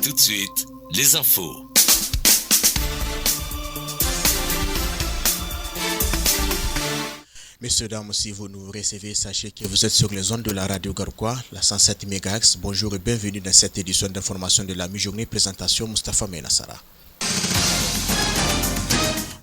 tout de suite, les infos. Messieurs, dames, si vous nous recevez, sachez que vous êtes sur les ondes de la radio Garquois, la 107 MHz. Bonjour et bienvenue dans cette édition d'information de la mi-journée. Présentation Moustapha Menassara.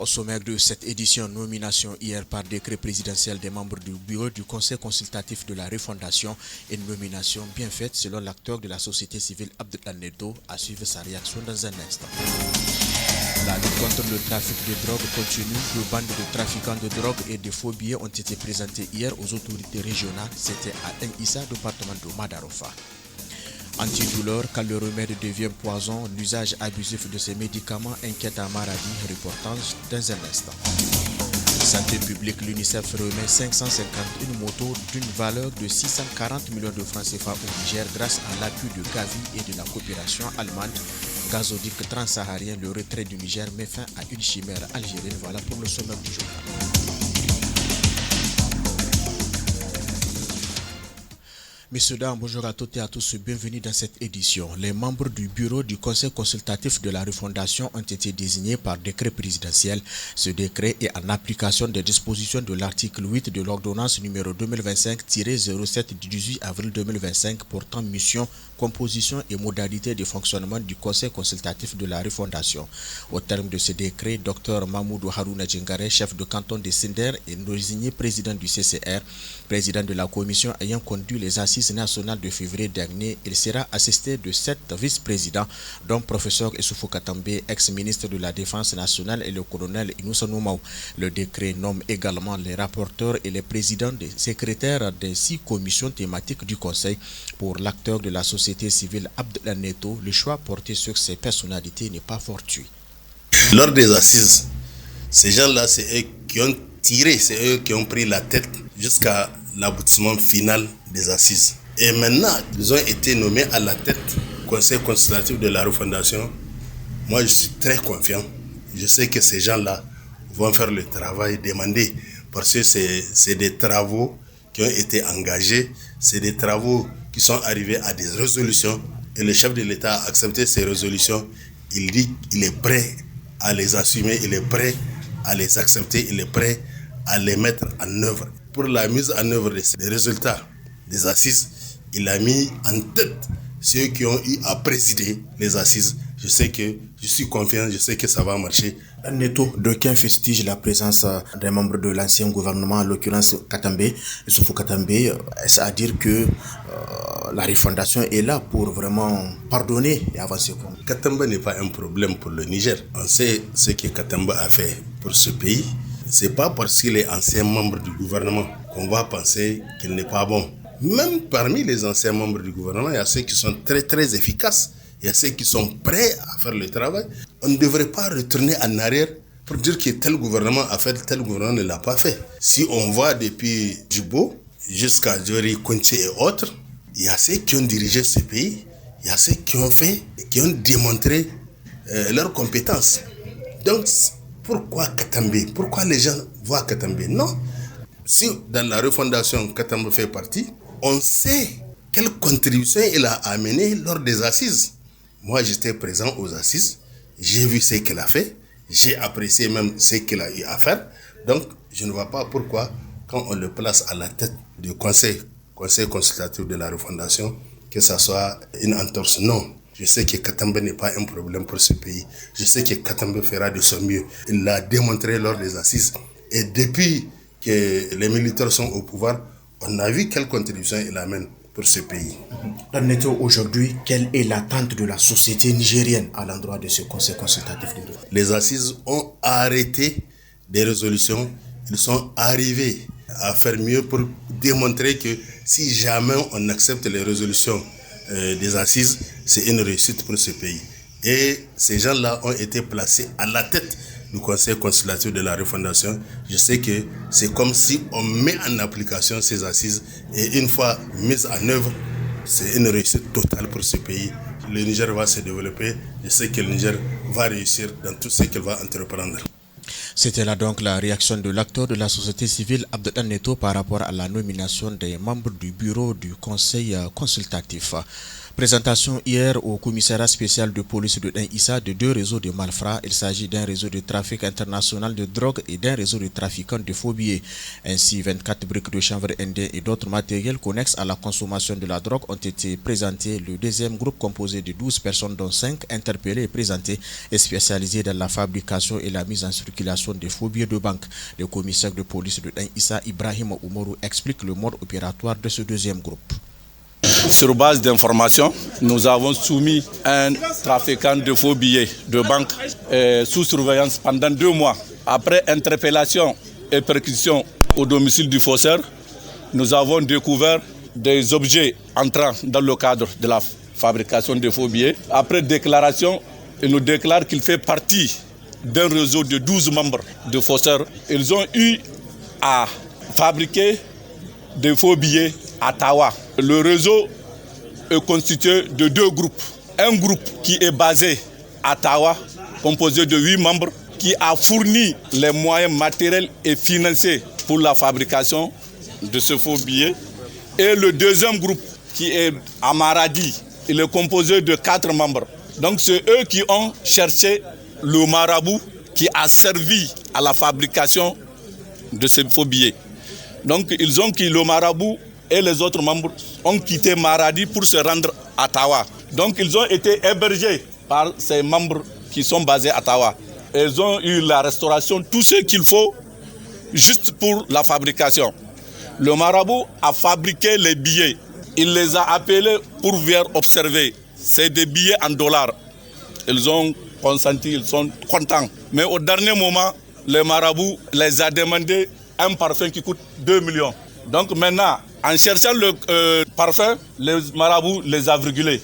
Au sommaire de cette édition, nomination hier par décret présidentiel des membres du bureau du Conseil consultatif de la refondation, une nomination bien faite selon l'acteur de la société civile Abdellah Neto. À suivre sa réaction dans un instant. La lutte contre le trafic de drogue continue. Deux bandes de trafiquants de drogue et de faux billets ont été présentées hier aux autorités régionales. C'était à Issa, département de Madarofa. Antidouleur, quand le remède devient poison, l'usage abusif de ces médicaments inquiète à Maradi. Reportage dans un instant. Santé publique, l'UNICEF remet 551 motos d'une valeur de 640 millions de francs CFA au Niger grâce à l'appui de Gavi et de la coopération allemande. Gazoduc transsaharien, le retrait du Niger met fin à une chimère algérienne. Voilà pour le sommaire du jour. Messieurs, dames, bonjour à toutes et à tous, bienvenue dans cette édition. Les membres du bureau du Conseil consultatif de la refondation ont été désignés par décret présidentiel. Ce décret est en application des dispositions de l'article 8 de l'ordonnance numéro 2025-07 du 18 avril 2025 portant mission, composition et modalités de fonctionnement du Conseil consultatif de la refondation. Au terme de ce décret, Dr Mahmoudou Harouna Djingare, chef de canton de Sinder, est désigné président du CCR, président de la commission ayant conduit les assises nationales de février dernier. Il sera assisté de 7 vice-présidents, dont professeur Issoufou Katambe, ex-ministre de la Défense nationale, et le colonel Inoussa Noumaou. Le décret nomme également les rapporteurs et les présidents des secrétaires des 6 commissions thématiques du Conseil. Pour l'acteur de la société civile Abdellah Neto, le choix porté sur ces personnalités n'est pas fortuit. Lors des assises, ces gens-là, c'est eux qui ont tiré, c'est eux qui ont pris la tête jusqu'à l'aboutissement final des assises. Et maintenant, ils ont été nommés à la tête du Conseil consultatif de la refondation. Moi, je suis très confiant. Je sais que ces gens-là vont faire le travail demandé parce que c'est des travaux qui ont été engagés, c'est des travaux qui sont arrivés à des résolutions et le chef de l'État a accepté ces résolutions. Il dit qu'il est prêt à les assumer, il est prêt à les accepter, il est prêt à les mettre en œuvre. Pour la mise en œuvre des résultats des assises, il a mis en tête ceux qui ont eu à présider les assises. Je suis confiant, je sais que ça va marcher. Neto, d'aucuns fustigent la présence des membres de l'ancien gouvernement, en l'occurrence Katambe, Issoufou Katambe. Est-ce à dire que la refondation est là pour vraiment pardonner et avancer? Katambe n'est pas un problème pour le Niger. On sait ce que Katambe a fait pour ce pays. C'est pas parce qu'il est ancien membre du gouvernement qu'on va penser qu'il n'est pas bon. Même parmi les anciens membres du gouvernement, il y a ceux qui sont très très efficaces. Il y a ceux qui sont prêts à faire le travail. On ne devrait pas retourner en arrière pour dire que tel gouvernement a fait, tel gouvernement ne l'a pas fait. Si on voit depuis Djibo jusqu'à Djori Kounti et autres, il y a ceux qui ont dirigé ce pays, il y a ceux qui ont fait, qui ont démontré leurs compétences. Donc, pourquoi Katambe? Pourquoi les gens voient Katambe? Non. Si dans la refondation Katambe fait partie, on sait quelle contribution il a amené lors des assises. Moi, j'étais présent aux assises, j'ai vu ce qu'il a fait, j'ai apprécié même ce qu'il a eu à faire. Donc, je ne vois pas pourquoi, quand on le place à la tête du conseil consultatif de la refondation, que ça soit une entorse. Non. Je sais que Katambe n'est pas un problème pour ce pays. Je sais que Katambe fera de son mieux. Il l'a démontré lors des assises. Et depuis que les militaires sont au pouvoir, on a vu quelle contribution il amène pour ce pays. Neto, aujourd'hui, quelle est l'attente de la société nigérienne à l'endroit de ce conseil consultatif? Les assises ont arrêté des résolutions. Ils sont arrivés à faire mieux pour démontrer que si jamais on accepte les résolutions des assises, c'est une réussite pour ce pays. Et ces gens-là ont été placés à la tête du Conseil consultatif de la refondation. Je sais que c'est comme si on met en application ces assises et une fois mises en œuvre, c'est une réussite totale pour ce pays. Le Niger va se développer. Je sais que le Niger va réussir dans tout ce qu'il va entreprendre. C'était là donc la réaction de l'acteur de la société civile Abdelhan Neto par rapport à la nomination des membres du bureau du conseil consultatif. Présentation hier au commissariat spécial de police de Issa de deux réseaux de malfrats. Il s'agit d'un réseau de trafic international de drogue et d'un réseau de trafiquants de faux billets. Ainsi, 24 briques de chanvre indien et d'autres matériels connexes à la consommation de la drogue ont été présentés. Le deuxième groupe, composé de 12 personnes dont 5 interpellés et présentés, est spécialisé dans la fabrication et la mise en circulation des faux billets de banque. Le commissaire de police de Issa, Ibrahim Oumarou, explique le mode opératoire de ce deuxième groupe. Sur base d'informations, nous avons soumis un trafiquant de faux billets de banque sous surveillance pendant 2 mois. Après interpellation et perquisition au domicile du faussaire, nous avons découvert des objets entrant dans le cadre de la fabrication de faux billets. Après déclaration, il nous déclare qu'il fait partie d'un réseau de 12 membres de faussaires. Ils ont eu à fabriquer des faux billets à Tawa. Le réseau est constitué de 2 groupes. Un groupe qui est basé à Tawa, composé de 8 membres, qui a fourni les moyens matériels et financiers pour la fabrication de ce faux billet. Et le deuxième groupe qui est à Maradi, il est composé de 4 membres. Donc c'est eux qui ont cherché le marabout qui a servi à la fabrication de ces faux billets. Donc ils ont quitté le marabout et les autres membres ont quitté Maradi pour se rendre à Tawa. Donc ils ont été hébergés par ces membres qui sont basés à Tawa. Ils ont eu la restauration, tout ce qu'il faut juste pour la fabrication. Le marabout a fabriqué les billets. Il les a appelés pour venir observer. C'est des billets en dollars. Ils ont consenti, ils sont contents. Mais au dernier moment, le marabout les a demandé un parfum qui coûte 2 millions. Donc maintenant, en cherchant le parfum, les marabouts les a virgulés.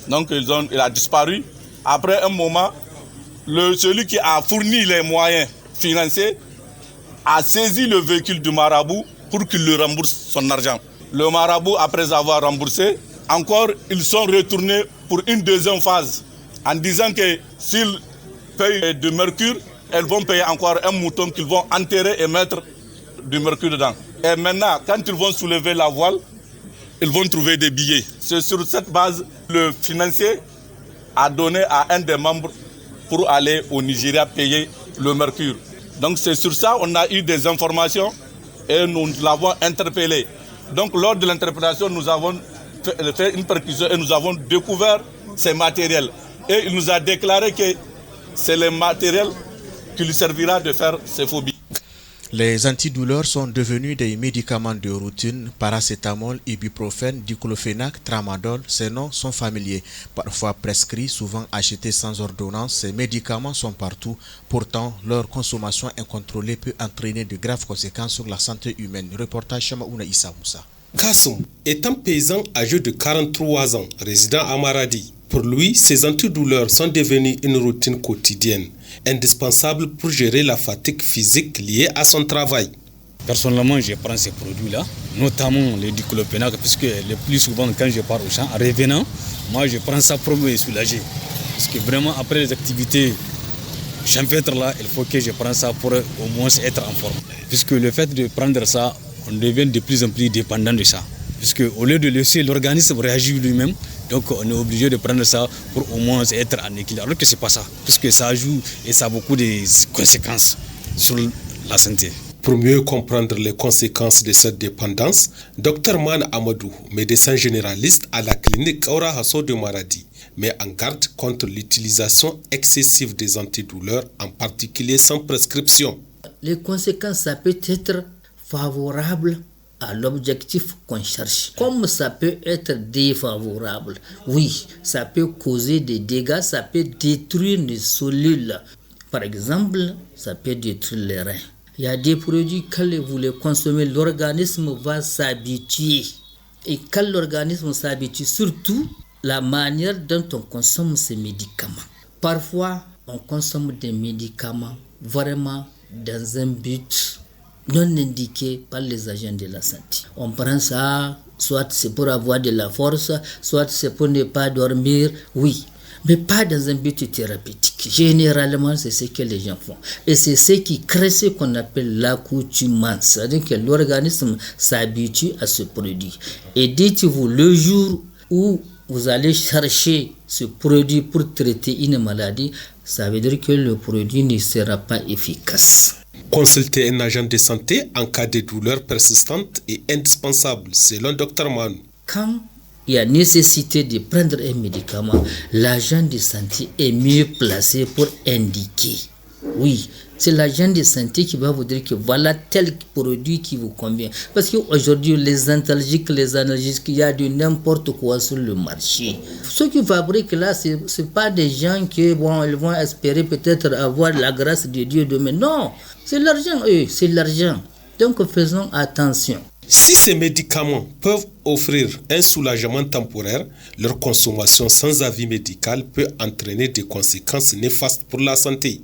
Donc il a disparu. Après un moment, celui qui a fourni les moyens financiers a saisi le véhicule du marabout pour qu'il lui rembourse son argent. Le marabout, après avoir remboursé, encore ils sont retournés pour une deuxième phase en disant que s'ils payent du mercure, elles vont payer encore un mouton qu'ils vont enterrer et mettre du mercure dedans. Et maintenant, quand ils vont soulever la voile, ils vont trouver des billets. C'est sur cette base que le financier a donné à un des membres pour aller au Nigeria payer le mercure. Donc c'est sur ça qu'on a eu des informations et nous l'avons interpellé. Donc lors de l'interpellation, nous avons fait une perquisition et nous avons découvert ces matériels. Et il nous a déclaré que c'est le matériel qui lui servira de faire ces faux billets. Les antidouleurs sont devenus des médicaments de routine. Paracétamol, ibuprofène, diclofénac, tramadol, ces noms sont familiers. Parfois prescrits, souvent achetés sans ordonnance, ces médicaments sont partout. Pourtant, leur consommation incontrôlée peut entraîner de graves conséquences sur la santé humaine. Reportage Chamaouna Issa Moussa. Kassoum est un paysan âgé de 43 ans, résident à Maradi. Pour lui, ces antidouleurs sont devenues une routine quotidienne, indispensable pour gérer la fatigue physique liée à son travail. Personnellement, je prends ces produits-là, notamment le diclofénac, puisque le plus souvent, quand je pars au champ, en revenant, moi je prends ça pour me soulager. Parce que vraiment, après les activités champêtres là, il faut que je prenne ça pour au moins être en forme. Puisque le fait de prendre ça, on devient de plus en plus dépendant de ça. Puisque au lieu de laisser l'organisme réagir lui-même, donc on est obligé de prendre ça pour au moins être en équilibre. Alors que ce n'est pas ça, puisque ça joue et ça a beaucoup de conséquences sur la santé. Pour mieux comprendre les conséquences de cette dépendance, Dr Man Amadou, médecin généraliste à la clinique Kaura Hasso de Maradi, met en garde contre l'utilisation excessive des antidouleurs, en particulier sans prescription. Les conséquences, ça peut être favorable à l'objectif qu'on cherche. Comme ça peut être défavorable, oui, ça peut causer des dégâts, ça peut détruire les cellules. Par exemple, ça peut détruire les reins. Il y a des produits, quand vous les consommez, l'organisme va s'habituer. Et quand l'organisme s'habitue, surtout la manière dont on consomme ces médicaments. Parfois, on consomme des médicaments vraiment dans un but non indiqué par les agents de la santé. On prend ça, soit c'est pour avoir de la force, soit c'est pour ne pas dormir, oui. mais pas dans un but thérapeutique. Généralement, c'est ce que les gens font. Et c'est ce qui crée ce qu'on appelle l'accoutumance. C'est-à-dire que l'organisme s'habitue à ce produit. Et dites-vous, le jour où vous allez chercher ce produit pour traiter une maladie, ça veut dire que le produit ne sera pas efficace. Consulter un agent de santé en cas de douleur persistante est indispensable, selon Dr Man. Quand il y a nécessité de prendre un médicament, l'agent de santé est mieux placé pour indiquer. Oui, c'est l'agent de santé qui va vous dire que voilà tel produit qui vous convient. Parce qu'aujourd'hui, les antalgiques, les analgésiques, il y a de n'importe quoi sur le marché. Ceux qui fabriquent là, ce n'est pas des gens qui ils vont espérer peut-être avoir la grâce de Dieu demain. Non, c'est l'argent, c'est l'argent. Donc faisons attention. Si ces médicaments peuvent offrir un soulagement temporaire, leur consommation sans avis médical peut entraîner des conséquences néfastes pour la santé.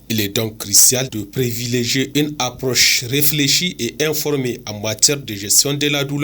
Il est donc crucial de privilégier une approche réfléchie et informée en matière de gestion de la douleur.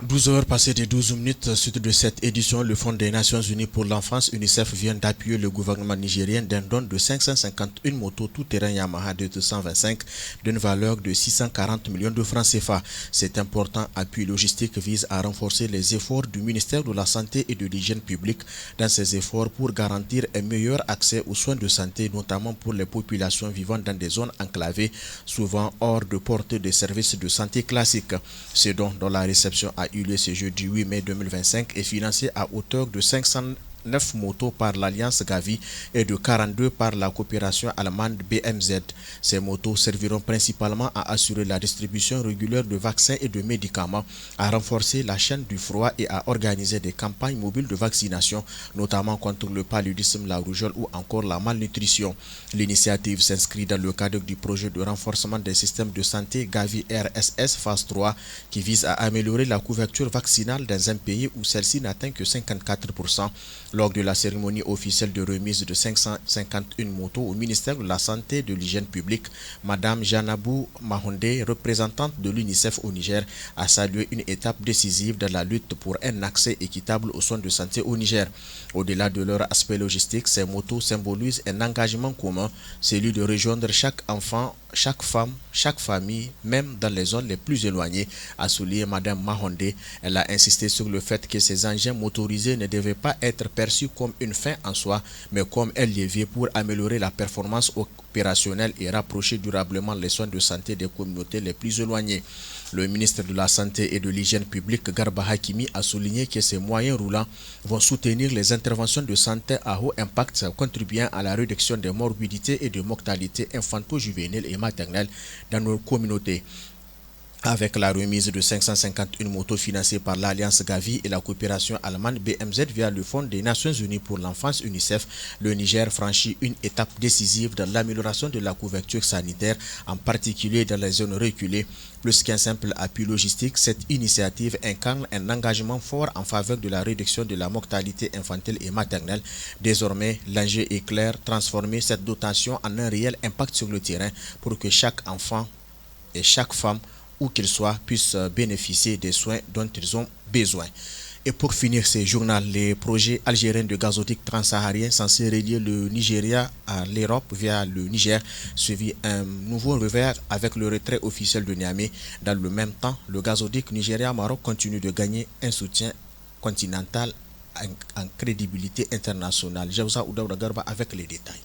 12 heures passées de 12 minutes, suite de cette édition, le Fonds des Nations Unies pour l'enfance, UNICEF, vient d'appuyer le gouvernement nigérien d'un don de 551 motos tout-terrain Yamaha 225 d'une valeur de 640 millions de francs CFA. Cet important appui logistique vise à renforcer les efforts du ministère de la Santé et de l'Hygiène publique dans ses efforts pour garantir un meilleur accès aux soins de santé, notamment pour les populations vivant dans des zones enclavées, souvent hors de portée des services de santé classiques. Ce don, dont la réception a eu lieu ce jeudi 8 mai 2025, est financé à hauteur de 509 motos par l'Alliance Gavi et de 42 par la coopération allemande BMZ. Ces motos serviront principalement à assurer la distribution régulière de vaccins et de médicaments, à renforcer la chaîne du froid et à organiser des campagnes mobiles de vaccination, notamment contre le paludisme, la rougeole ou encore la malnutrition. L'initiative s'inscrit dans le cadre du projet de renforcement des systèmes de santé Gavi RSS phase 3 qui vise à améliorer la couverture vaccinale dans un pays où celle-ci n'atteint que 54%. Lors de la cérémonie officielle de remise de 551 motos au ministère de la Santé et de l'Hygiène publique, Madame Janabou Mahondé, représentante de l'UNICEF au Niger, a salué une étape décisive dans la lutte pour un accès équitable aux soins de santé au Niger. Au-delà de leur aspect logistique, ces motos symbolisent un engagement commun, celui de rejoindre chaque enfant, chaque femme, chaque famille, même dans les zones les plus éloignées, a souligné Madame Mahondé. Elle a insisté sur le fait que ces engins motorisés ne devaient pas être perçus comme une fin en soi, mais comme un levier pour améliorer la performance opérationnelle et rapprocher durablement les soins de santé des communautés les plus éloignées. Le ministre de la Santé et de l'Hygiène publique, Garba Hakimi, a souligné que ces moyens roulants vont soutenir les interventions de santé à haut impact, contribuant à la réduction des morbidités et de mortalité infanto-juvénile et maternelle dans nos communautés. Avec la remise de 551 motos financées par l'Alliance Gavi et la coopération allemande BMZ via le Fonds des Nations Unies pour l'enfance UNICEF, le Niger franchit une étape décisive dans l'amélioration de la couverture sanitaire, en particulier dans les zones reculées. Plus qu'un simple appui logistique, cette initiative incarne un engagement fort en faveur de la réduction de la mortalité infantile et maternelle. Désormais, l'enjeu est clair, transformer cette dotation en un réel impact sur le terrain pour que chaque enfant et chaque femme, où qu'ils soient, puissent bénéficier des soins dont ils ont besoin. Et pour finir ce journal, les projets algériens de gazoduc transsaharien censés relier le Nigeria à l'Europe via le Niger suivi un nouveau revers avec le retrait officiel de Niamey. Dans le même temps, le gazoduc Nigeria-Maroc continue de gagner un soutien continental en crédibilité internationale. Jauza Oudaouda Garba avec les détails.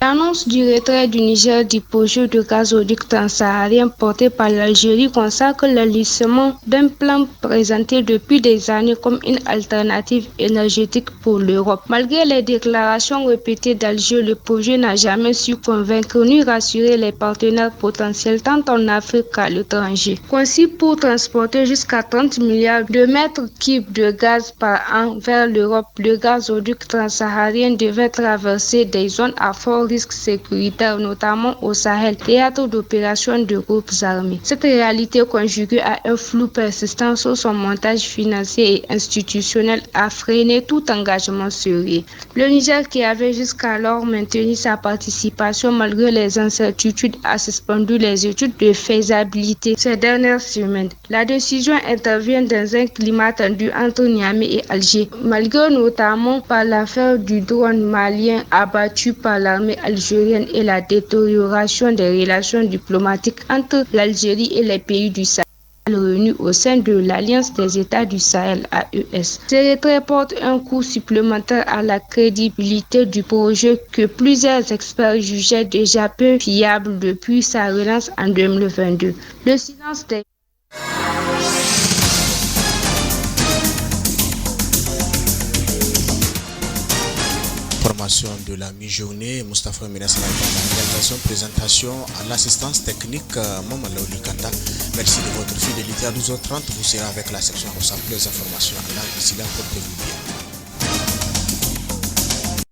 L'annonce du retrait du Niger du projet de gazoduc transsaharien porté par l'Algérie consacre le lissement d'un plan présenté depuis des années comme une alternative énergétique pour l'Europe. Malgré les déclarations répétées d'Alger, le projet n'a jamais su convaincre ni rassurer les partenaires potentiels tant en Afrique qu'à l'étranger. Conçu pour transporter jusqu'à 30 milliards de mètres cubes de gaz par an vers l'Europe, le gazoduc transsaharien devait traverser des zones à fort risque risques sécuritaires, notamment au Sahel, théâtre d'opérations de groupes armés. Cette réalité conjuguée à un flou persistant sur son montage financier et institutionnel a freiné tout engagement sérieux. Le Niger, qui avait jusqu'alors maintenu sa participation malgré les incertitudes, a suspendu les études de faisabilité ces dernières semaines. La décision intervient dans un climat tendu entre Niamey et Alger, malgré notamment par l'affaire du drone malien abattu par l'armée algérienne et la détérioration des relations diplomatiques entre l'Algérie et les pays du Sahel réunis au sein de l'Alliance des États du Sahel AES. Ces retraits portent un coup supplémentaire à la crédibilité du projet que plusieurs experts jugeaient déjà peu fiable depuis sa relance en 2022. Le silence des Formation de la mi-journée, Moustapha Minas la réalisation, présentation à l'assistance technique, Maman Laouli Kanta. Merci de votre fidélité. À 12h30, vous serez avec la section Rosa. Plus d'informations en live. D'ici là, portez-vous bien.